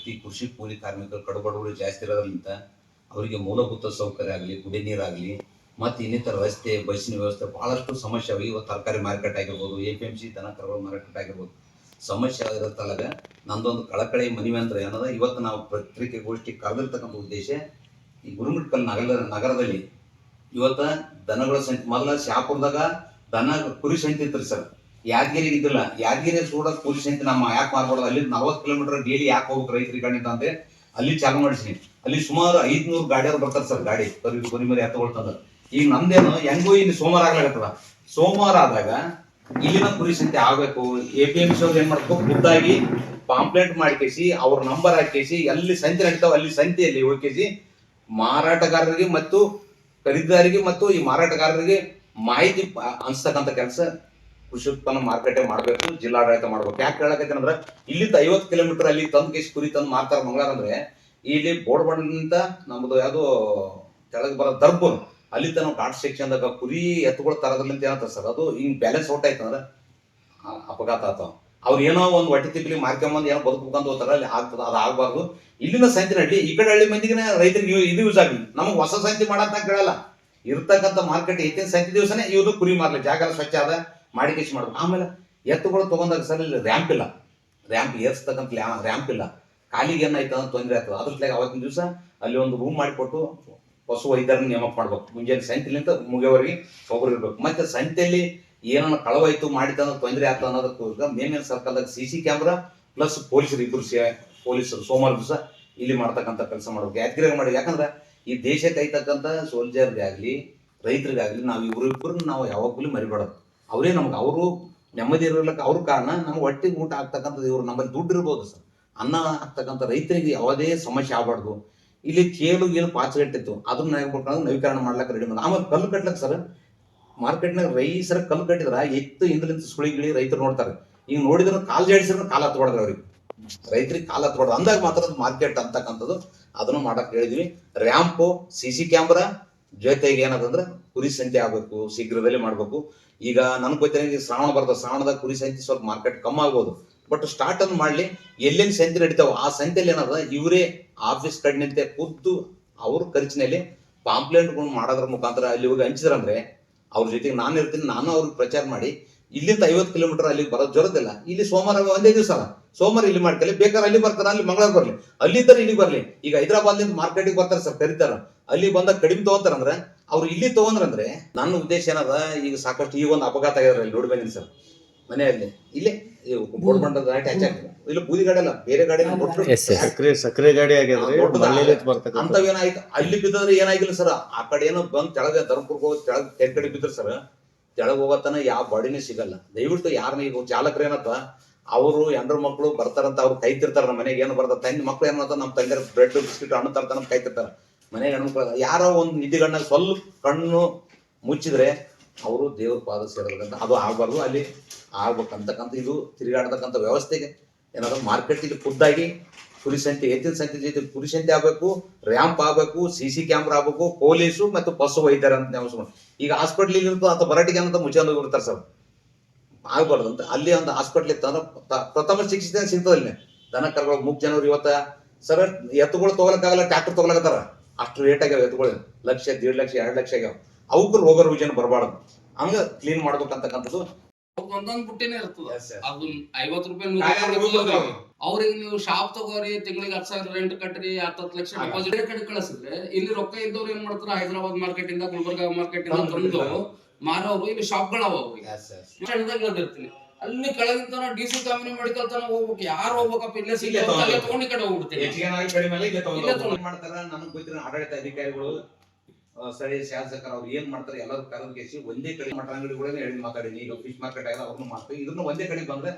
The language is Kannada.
ಈ ಕೃಷಿ ಕೂಲಿ ಕಾರ್ಮಿಕರು ಕಡುಬಡವರು ಜಾಸ್ತಿ ಇರೋದ್ರಿಂದ ಅವರಿಗೆ ಮೂಲಭೂತ ಸೌಕರ್ಯ ಆಗಲಿ, ಕುಡಿ ನೀರಾಗಲಿ, ಮತ್ತು ಇನ್ನಿತರ ರಸ್ತೆ, ಬಸ್ಸಿನ ವ್ಯವಸ್ಥೆ ಭಾಳಷ್ಟು ಸಮಸ್ಯೆ ಅವು. ಇವತ್ತು ತರಕಾರಿ ಮಾರ್ಕೆಟ್ ಆಗಿರ್ಬೋದು, APMC ದನ ಕರುಗಳ ಮಾರ್ಕೆಟ್ ಆಗಿರ್ಬೋದು, ಸಮಸ್ಯೆ ಆಗಿರುತ್ತಲ್ಲಾಗ ನಂದೊಂದು ಕಳಕಳಿ ಮನವಿ ಅಂದ್ರೆ ಏನದ, ಇವತ್ತು ನಾವು ಪತ್ರಿಕೆಗೋಷ್ಠಿ ಕರೆದಿರ್ತಕ್ಕಂಥ ಉದ್ದೇಶ ಈ ಗುರುಮಿಟ್ಕಲ್ ನಗರದಲ್ಲಿ ಇವತ್ತು ದನಗಳ ಸಂಖ್ಯೆ ಮೊದಲ ಶಾಪುರದಾಗ ದನ ಕುರಿ ಸಂಖ್ಯೆ ಇತ್ತು ಸರ್. ಯಾದಗಿರಿಗೆ ಇದ್ದಿಲ್ಲ. ಯಾದಗಿರಿ ಸೂಡ ಕುರಿ ಸಂಖ್ಯೆ ನಮ್ಮ ಯಾಕೆ ಮಾರ್ಬಾರ್ದು, ಅಲ್ಲಿ 40 ಕಿಲೋಮೀಟರ್ ಡೈಲಿ ಯಾಕೆ ಹೋಗ್ಬೇಕು ರೈತರಿಗೆ ಕಣ್ಣಿಂದ ಅಂತ ಅಲ್ಲಿ ಚಾಲು ಮಾಡಿಸಿನಿ. ಅಲ್ಲಿ ಸುಮಾರು 500 ಗಾಡಿಯವ್ರು ಬರ್ತಾರೆ ಸರ್, ಗಾಡಿ ಕುರಿ ಮರಿ ಎತ್ತಗೊಳ್ತಂದ್ರೆ. ಈಗ ನಮ್ದೇನು ಹೆಂಗೂ ಇಲ್ಲಿ ಸೋಮವಾರ ಆಗ್ಲಾಗತ್ತದ. ಸೋಮವಾರ ಆದಾಗ ಇಲ್ಲಿನ ಕುರಿ ಸಂಖ್ಯೆ ಆಗ್ಬೇಕು. APMC ಅವ್ರು ಏನ್ ಮಾಡ್ಬೇಕು, ಖುದ್ದಾಗಿ ಪಾಂಪ್ಲೆಟ್ ಮಾಡ್ಕೇಸಿ ಅವ್ರ ನಂಬರ್ ಹಾಕೇಸಿ ಎಲ್ಲಿ ಸಂತೆ ನಡೀತಾವ ಅಲ್ಲಿ ಸಂತೆಯಲ್ಲಿ ಹೋಗಿಸಿ ಮಾರಾಟಗಾರರಿಗೆ ಮತ್ತು ಖರೀದಿದಾರರಿಗೆ ಮತ್ತು ಈ ಮಾರಾಟಗಾರರಿಗೆ ಮಾಹಿತಿ ಅನ್ಸ್ತಕ್ಕಂಥ ಕೆಲಸ ಕೃಷಿ ಉತ್ಪನ್ನ ಮಾರ್ಕೆಟೇ ಮಾಡಬೇಕು, ಜಿಲ್ಲಾಡಳಿತ ಮಾಡ್ಬೇಕು. ಯಾಕೆ ಹೇಳಕತ್ತೇನೆ ಅಂದ್ರೆ ಇಲ್ಲಿಂದ 50 ಕಿಲೋಮೀಟರ್ ಅಲ್ಲಿ ತಂದು ಕೇಸಿ ಕುರಿ ತಂದು ಮಾರ್ತಾರೆ ಮಂಗಳಾರ ಅಂದ್ರೆ, ಇಲ್ಲಿ ಬೋರ್ಡ್ಬಂಡ್ನಿಂದ ನಮ್ದು ಯಾವ್ದು ಕೆಳಗೆ ಬರೋ ದರ್ಬು ಅಲ್ಲಿ ತನಕ ಘಾಟ್ ಸೆಕ್ಷನ್ದಾಗ ಕುರಿ ಎತ್ತುಗಳು ತರೋದ್ರಲ್ಲಿಂದ ಏನಂತ ಸರ್, ಅದು ಹಿಂಗ್ ಬ್ಯಾಲೆನ್ಸ್ ಔಟ್ ಆಯ್ತು ಅಂದ್ರೆ ಅಪಘಾತ ಆತಾವ. ಅವ್ರು ಏನೋ ಒಂದು ಹೊಟ್ಟೆ ತಿಪ್ಪಲಿ ಮಾರ್ಕೊಂಬಂದು ಏನೋ ಬದುಕಂತ ಹೋಗ್ತಾರ, ಅಲ್ಲಿ ಆಗ್ತದ. ಅದು ಆಗ್ಬಾರ್ದು. ಇಲ್ಲಿನ ಸಂತೆ ನಡ್ಲಿ, ಈ ಕಡೆ ಹಳ್ಳಿ ಮಂದಿಗೆ ರೈತರಿಗೆ ಇದು ಯೂಸ್ ಆಗಲಿ. ನಮಗೆ ಹೊಸ ಸಂತೆ ಮಾಡಂತ ಕೇಳಲ್ಲ. ಇರ್ತಕ್ಕಂಥ ಮಾರ್ಕೆಟ್ ಹೆಚ್ಚಿನ ಸಂತೆ ದಿವಸನೇ ಇವ್ರು ಕುರಿ ಮಾರ್ಲಿ, ಜಾಗ ಎಲ್ಲ ಸ್ವಚ್ಛ ಆದ ಮಾಡಿ ಕೇಸಿ ಮಾಡ್ಬೇಕು. ಆಮೇಲೆ ಎತ್ತುಗಳು ತಗೊಂಡಾಗ ಸರ್ ಇಲ್ಲಿ ರ್ಯಾಂಪ್ ಇಲ್ಲ, ರ್ಯಾಂಪ್ ಏರ್ಸ್ತಕ್ಕಂಥ ರ್ಯಾಂಪ್ ಇಲ್ಲ. ಕಾಲಿಗೆ ಏನಾಯ್ತು ಅಂದ್ರೆ ತೊಂದರೆ ಆಗ್ತದೆ. ಅದ್ರಲ್ಲಾಗ ಅವತ್ತಿನ ದಿವಸ ಅಲ್ಲಿ ಒಂದು ರೂಮ್ ಮಾಡಿಕೊಟ್ಟು ಪಶು ವೈದ್ಯರನ್ನ ನೇಮಕ ಮಾಡ್ಬೇಕು. ಮುಂಜಾನೆ ಸಂತೆಲಿಂದ ಮುಗಿಯವರೆಗೆ ಒಬ್ಬರು ಇರ್ಬೇಕು. ಮತ್ತೆ ಸಂತೆಯಲ್ಲಿ ಏನನ್ನ ಕಳವಾಯ್ತು ಮಾಡಿತ ಅಂದ್ರೆ ತೊಂದರೆ ಆಗ್ತದೆ ಅನ್ನೋದಕ್ಕೋಸ್ಕರ ಮೇನ್ ಸರ್ಕಲ್ದಾಗ CC ಕ್ಯಾಮ್ರಾ ಪ್ಲಸ್ ಪೊಲೀಸರು ಇಬ್ಬರು ಪೊಲೀಸರು ಸೋಮವಾರ ದಿವಸ ಇಲ್ಲಿ ಮಾಡ್ತಕ್ಕಂಥ ಕೆಲಸ ಮಾಡ್ಬೇಕು. ಯಾದಗಿರಿ ಮಾಡಿ. ಯಾಕಂದ್ರೆ ಈ ದೇಶಕ್ಕೆ ಐತಕ್ಕಂಥ ಸೋಲ್ಜರ್ಗೆ ಆಗಲಿ ರೈತರಿಗಾಗಲಿ ನಾವು ಇಬ್ಬರಿಬ್ಬರನ್ನ ನಾವು ಯಾವಾಗಲೂ ಮರಿಬಾರ್ದು. ಅವರೇ ನಮ್ಗೆ, ಅವರು ನೆಮ್ಮದಿ ಇರಲಿಕ್ಕೆ ಅವ್ರ ಕಾರಣ ನಮ್ಗೆ ಹೊಟ್ಟೆಗೆ ಊಟ ಆಗ್ತಕ್ಕಂಥದ್ದು. ಇವ್ರು ನಮ್ಮಲ್ಲಿ ದುಡ್ಡು ಇರ್ಬೋದು ಸರ್, ಅನ್ನ ಆಗ್ತಕ್ಕಂಥ ರೈತರಿಗೆ ಯಾವುದೇ ಸಮಸ್ಯೆ ಆಗಬಾರ್ದು. ಇಲ್ಲಿ ಗೀಲು ಪಾಚಗಟ್ಟಿತ್ತು, ಅದನ್ನ ಹೇಳ್ಬೇಕಂದ್ರೆ ನವೀಕರಣ ಮಾಡ್ಲಿಕ್ಕೆ ರೆಡಿ ಮಾಡಿ. ಆಮೇಲೆ ಕಲ್ಲು ಕಟ್ಲಕ್ಕೆ ಸರ್ ಮಾರ್ಕೆಟ್ನಾಗ ರೈಸರ ಕಲ್ಲು ಕಟ್ಟಿದ್ರ ಎತ್ತು ಹಿಂದಲಿಂದ ಸುಳಿಗಿಳಿ ರೈತರು ನೋಡ್ತಾರೆ. ಈಗ ನೋಡಿದ್ರೆ ಕಾಲು ಜಾಡಿಸಿದ್ರೆ ಕಾಲು ಹತ್ಬಾರ್ದು, ಅವ್ರಿಗೆ ರೈತರಿಗೆ ಕಾಲು ಹತ್ಬಾರ್ದು ಅಂದಾಗ ಮಾತ್ರ ಮಾರ್ಕೆಟ್ ಅಂತಕ್ಕಂಥದ್ದು ಅದನ್ನು ಮಾಡಕ್ ಹೇಳಿದ್ವಿ. ರ್ಯಾಂಪು, CC ಕ್ಯಾಮ್ರಾ ಜೊತೆಗೆ ಏನದಂದ್ರೆ ಕುರಿ ಸಂತೆ ಆಗ್ಬೇಕು, ಶೀಘ್ರದಲ್ಲೇ ಮಾಡ್ಬೇಕು. ಈಗ ನನ್ಗೆ ಗೊತ್ತಿರೋ ಶ್ರಾವಣ ಬರ್ತದೆ, ಶ್ರಾವಣದಾಗ ಕುರಿ ಸಂತೆ ಸ್ವಲ್ಪ ಮಾರ್ಕೆಟ್ ಕಮ್ಮಿ ಆಗ್ಬೋದು. ಬಟ್ ಸ್ಟಾರ್ಟ್ ಅನ್ನು ಮಾಡ್ಲಿ, ಎಲ್ಲೆಲ್ಲಿ ಸಂತೆ ನಡೀತಾವ ಆ ಸಂತೆಯಲ್ಲಿ ಏನದ ಇವರೇ ಆಫೀಸ್ ಕಡೆನಿಂದ ಖುದ್ದು ಅವ್ರ ಖರ್ಚಿನಲ್ಲಿ ಪಾಂಪ್ಲೆಂಟ್ಗಳು ಮಾಡೋದ್ರ ಮುಖಾಂತರ ಅಲ್ಲಿ ಹೋಗಿ ಹಂಚಿದ್ರಂದ್ರೆ ಅವ್ರ ಜೊತೆಗೆ ನಾನು ಇರ್ತೀನಿ, ನಾನು ಅವ್ರಿಗೆ ಪ್ರಚಾರ ಮಾಡಿ ಇಲ್ಲಿಂದ 50 ಕಿಲೋಮೀಟರ್ ಅಲ್ಲಿಗೆ ಬರೋದು ಜೊರದಿಲ್ಲ. ಇಲ್ಲಿ ಸೋಮವಾರ ಒಂದೇ ದಿವಸ ಅಲ್ಲ, ಸೋಮವಾರ ಇಲ್ಲಿ ಮಾಡ್ಕೊಳ್ಳಿ, ಬೇಕಾದ್ರೆ ಅಲ್ಲಿ ಬರ್ತಾರೆ, ಅಲ್ಲಿ ಮಂಗಳವಾರ ಬರ್ಲಿ, ಅಲ್ಲಿದ್ದರೆ ಇಲ್ಲಿಗೆ ಬರ್ಲಿ. ಈಗ ಹೈದರಾಬಾದ್ನಿಂದ ಮಾರ್ಕೆಟಿಗೆ ಬರ್ತಾರೆ ಸರ್, ಕರೀತಾರ. ಅಲ್ಲಿ ಬಂದಾಗ ಕಡಿಮೆ ತಗೋತಾರಂದ್ರೆ ಅವ್ರು ಇಲ್ಲಿ ತಗೊಂಡ್ರಂದ್ರೆ ನನ್ನ ಉದ್ದೇಶ ಏನದ, ಈಗ ಸಾಕಷ್ಟು ಈಗ ಒಂದು ಅಪಘಾತ ಆಗಿದ್ರೆ ಇಲ್ಲಿ ನೋಡಿ ಬಂದಿನಿ ಸರ್ ಮನೆಯಲ್ಲಿ. ಇಲ್ಲೇ ಬೋರ್ಡ್ ಬಂಡದ ಅಟ್ಯಾಚ್ ಆಗ್ತದೆ. ಇಲ್ಲಿ ಬೂದಿ ಗಾಡಿ ಅಲ್ಲ, ಬೇರೆ ಗಾಡಿ ಸಕ್ಕರೆ ಗಾಡಿ ಅಂತವೇನಾಯ್ತು. ಅಲ್ಲಿ ಬಿದ್ದರೆ ಏನಾಗಿಲ್ಲ ಸರ್, ಆ ಕಡೆ ಏನೋ ಬಂದ್ ತೆಳಗ ಧರ್ಮಪುರ್ಗೆ ಹೋಗಿ ತೆಳಗ್ ಕಡೆ ಬಿದ್ದರು ಸರ್. ತೆಳಗ್ ಹೋಗತನ ಯಾವ ಬಾಡಿನೇ ಸಿಗಲ್ಲ. ದಯವಿಟ್ಟು ಯಾರನ್ನ ಈಗ ಚಾಲಕರು ಏನತ್ತ ಅವರು ಎಂಡ್ರ ಮಕ್ಕಳು ಬರ್ತಾರಂತ ಅವ್ರು ಕೈತಿರ್ತಾರ. ನಮ್ಮ ಮನೆಗೆ ಏನು ಬರ್ತಾರೆ ತಂದೆ ಮಕ್ಳು ಏನಂತ ನಮ್ಮ ತಂದೆ ಬ್ರೆಡ್ ಬಿಸ್ಕಿಟ್ ಹಣ್ಣು ತರ್ತಾನ ಕೈತಿರ್ತಾರ. ಮನೆಗೆ ಹೆಣ್ಮಕ್ಳು ಯಾರೋ ಒಂದು ನಿಧಿಗಣ್ಣ ಸ್ವಲ್ಪ ಕಣ್ಣು ಮುಚ್ಚಿದ್ರೆ ಅವರು ದೇವ್ರ ಪಾದ ಸೇರಬೇಕಂತ. ಅದು ಆಗ್ಬಾರ್ದು, ಅಲ್ಲಿ ಆಗ್ಬೇಕಂತಕ್ಕಂಥ ಇದು ತಿರುಗಾಡ್ತಕ್ಕಂಥ ವ್ಯವಸ್ಥೆಗೆ ಏನಾದ್ರು ಮಾರ್ಕೆಟಿಗೆ ಖುದ್ದಾಗಿ ಕುರಿ ಸಂತೆ, ಎತ್ತಿನ ಸಂತೆ ಜೊತೆ ಕುರಿ ಸಂತೆ ಆಗ್ಬೇಕು, ರ್ಯಾಂಪ್ ಆಗ್ಬೇಕು, CC ಕ್ಯಾಮ್ರಾ ಆಗ್ಬೇಕು, ಪೊಲೀಸು ಮತ್ತು ಪಶು ವೈದ್ಯರ ಅಂತ ನೇಮಿಸ್ಕೊಂಡು. ಈಗ ಹಾಸ್ಪಿಟ್ಲ್ ಇರ್ತದೆ ಅಥವಾ ಬರಾಟಿಗೆ ಅಂತ ಮುಚ್ಕೊಂಡು ಹೋಗಿರ್ತಾರೆ ಸರ್, ಆಗ್ಬಾರ್ದು ಅಂತ. ಅಲ್ಲಿ ಒಂದು ಹಾಸ್ಪಿಟ್ಲ್ ಇತ್ತು ಅಂದ್ರೆ ಪ್ರಥಮ ಚಿಕಿತ್ಸೆ ಸಿಗ್ತದೆ. ಅಲ್ಲಿ ದನ ಕರುಗಳು 3 ಜನರು ಇವತ್ತ ಸರ್ ಎತ್ತುಗಳು ತಗೊಳಕ್ಕಾಗಲ್ಲ, ಟ್ರ್ಯಾಕ್ಟರ್ ತಗೊಳಕತ್ತಾರ. ಅಷ್ಟು ರೇಟ್ ಆಗ್ಯಾವ ಎತ್ತುಗಳು, 1 ಲಕ್ಷ, 1.5 ಲಕ್ಷ, 2 ಲಕ್ಷ ಆಗ್ಯಾವ. ಅವಕ್ಕೂ ರೋಗ ರುಜಿನ ಬರಬಾರ್ದು, ಹಂಗ ಕ್ಲೀನ್ ಮಾಡ್ಬೇಕಂತಕ್ಕಂಥದ್ದು. ಒಂದೊಂದ್ ಬುಟ್ಟಿನೇ ಇರ್ತದ. ಅದನ್ನ 50 ರೂಪಾಯಿ ಅವ್ರಿಗೆ ನೀವು ಶಾಪ್ ತಗೋರಿ, ತಿಂಗಳಿಗೆ 10,000 ರೆಂಟ್ ಕಟ್ರಿ, 10 ಲಕ್ಷ ಡೆಪಾಸಿಟ್ ಕಡೆ ಕಳಿಸಿದ್ರೆ ಇಲ್ಲಿ ರೊಕ್ಕ ಇದ್ದವ್ರು ಏನ್ ಮಾಡ್ತಾರ, ಹೈದರಾಬಾದ್ ಮಾರ್ಕೆಟ್ ಇಂದ ಗುಲ್ಬರ್ಗಾ ಮಾರ್ಕೆಟ್ ಇಂದ ತಂದು ಮಾರೋರು ಇಲ್ಲಿ ಶಾಪ್ಗಳವ. ಹೇಳ್ದಿರ್ತೀನಿ ಅಲ್ಲಿ ಕೆಳಗಿಂತ DC ಕಂಪನಿ ಮೆಡಿಕಲ್ ತನ ಹೋಗ್ಬೇಕು. ಯಾರು ಹೋಗ್ಬೇಕಪ್ಪ, ಇಲ್ಲೇ ಸಿಗಲಿ ತಗೊಂಡು ಈ ಕಡೆ ಹೋಗ್ಬಿಡ್ತೀನಿ. ನನಗೆ ಗೊತ್ತಿರೋ ಆಡಳಿತ ಅಧಿಕಾರಿಗಳು, ಸ್ಥಳೀಯ ಶಾಸಕರು ಅವ್ರು ಏನ್ ಮಾಡ್ತಾರೆ ಎಲ್ಲರೂ ಕರೆದು ಕೇಸಿ ಒಂದೇ ಕಡೆ ಮಠ ಅಂಗಡಿಗಳೇ ಹೇಳಿ ಮಾತಾಡಿನಿ. ಈಗ ಫಿಶ್ ಮಾರ್ಕೆಟ್ ಆಗಿದೆ, ಅವ್ರನ್ನು ಮಾಡ್ತೀವಿ. ಇದನ್ನು ಒಂದೇ ಕಡೆ ಬಂದ್ರೆ